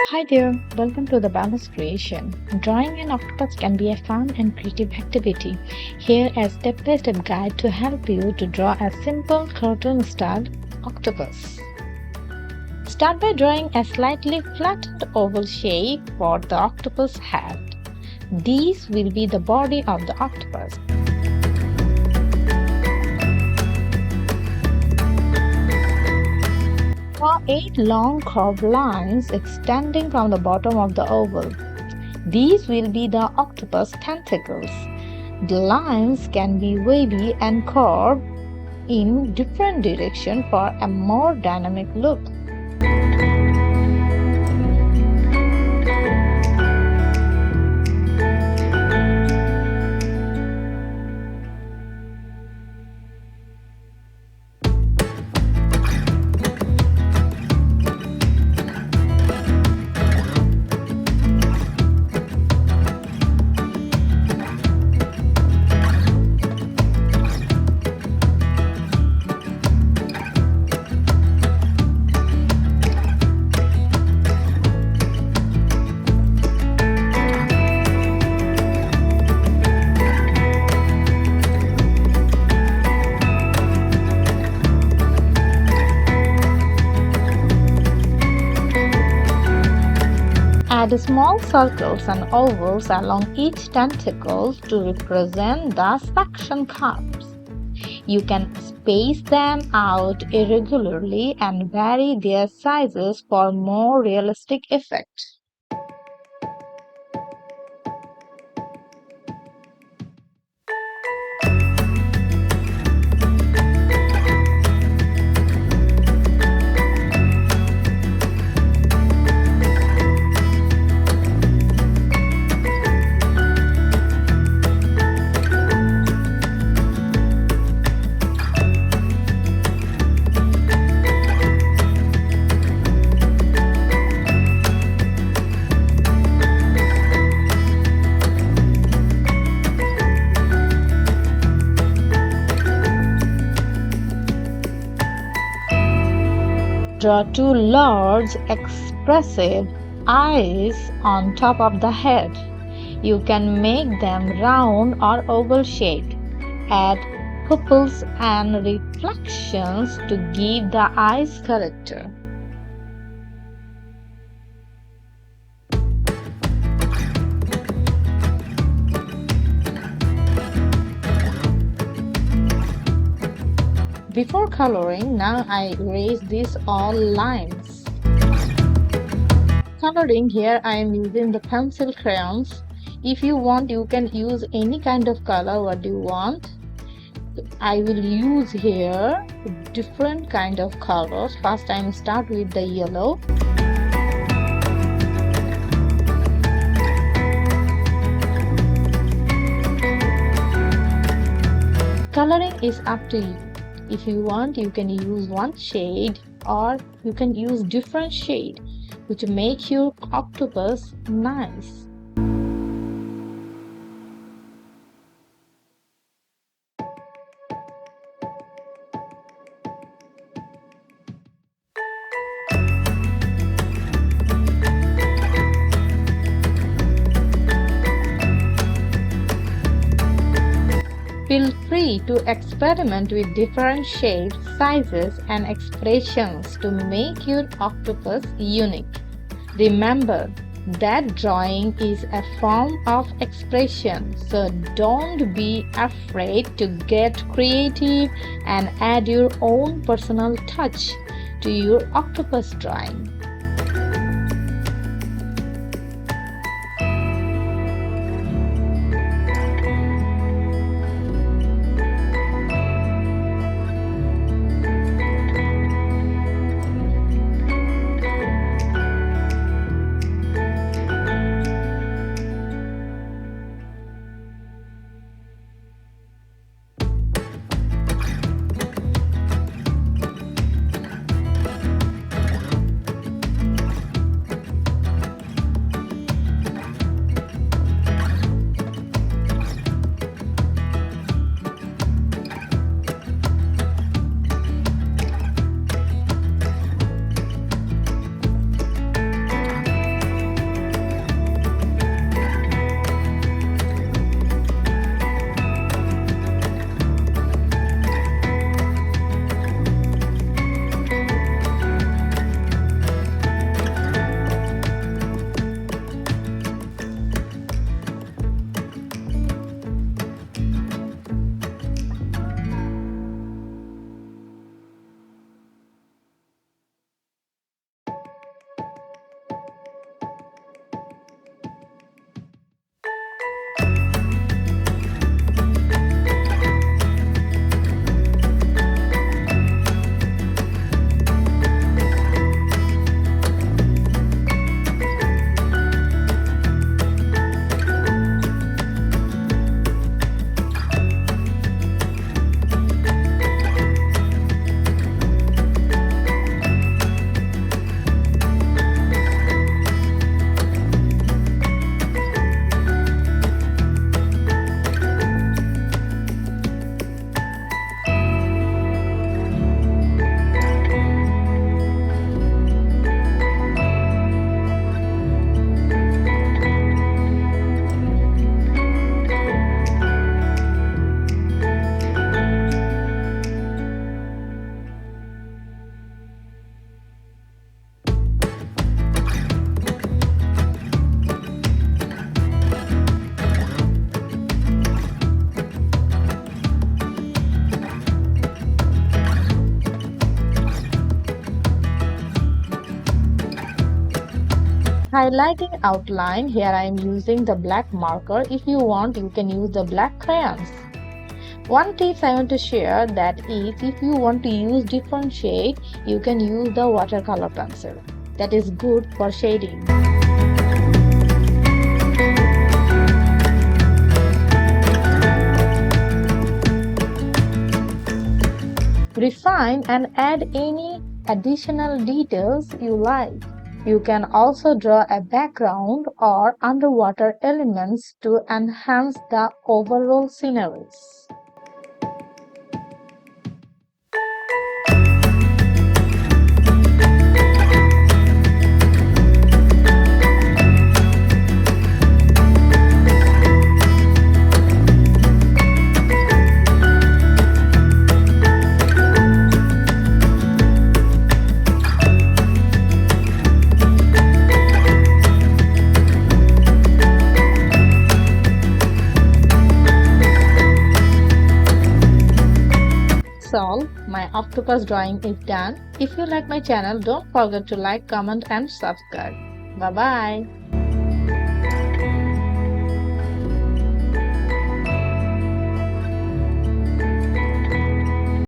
Hi there, welcome to the Balance Creation. Drawing an octopus can be a fun and creative activity. Here a step-by-step guide to help you to draw a simple cartoon-style octopus. Start by drawing a slightly flattened oval shape for the octopus head. These will be the body of the octopus. Draw 8 long curved lines extending from the bottom of the oval. These will be the octopus tentacles. The lines can be wavy and curved in different directions for a more dynamic look. Add small circles and ovals along each tentacle to represent the suction cups. You can space them out irregularly and vary their sizes for more realistic effect. Draw two large, expressive eyes on top of the head. You can make them round or oval shaped. Add pupils and reflections to give the eyes character. Before coloring, now I erase these all lines. Coloring, here I am using the pencil crayons. If you want, you can use any kind of color what you want. I will use here different kind of colors. First I will start with the yellow. Coloring is up to you. If you want, you can use one shade or you can use different shade, which make your octopus nice. Feel free to experiment with different shapes, sizes, and expressions to make your octopus unique. Remember that drawing is a form of expression, so don't be afraid to get creative and add your own personal touch to your octopus drawing. highlighting outline, here I am using the black marker. If you want, you can use the black crayons. One tip I want to share, that is, if you want to use different shade, you can use the watercolor pencil. That is good for shading. Refine and add any additional details you like. You can also draw a background or underwater elements to enhance the overall sceneries. All, my octopus drawing is done. If you like my channel, don't forget to like, comment and subscribe. Bye bye.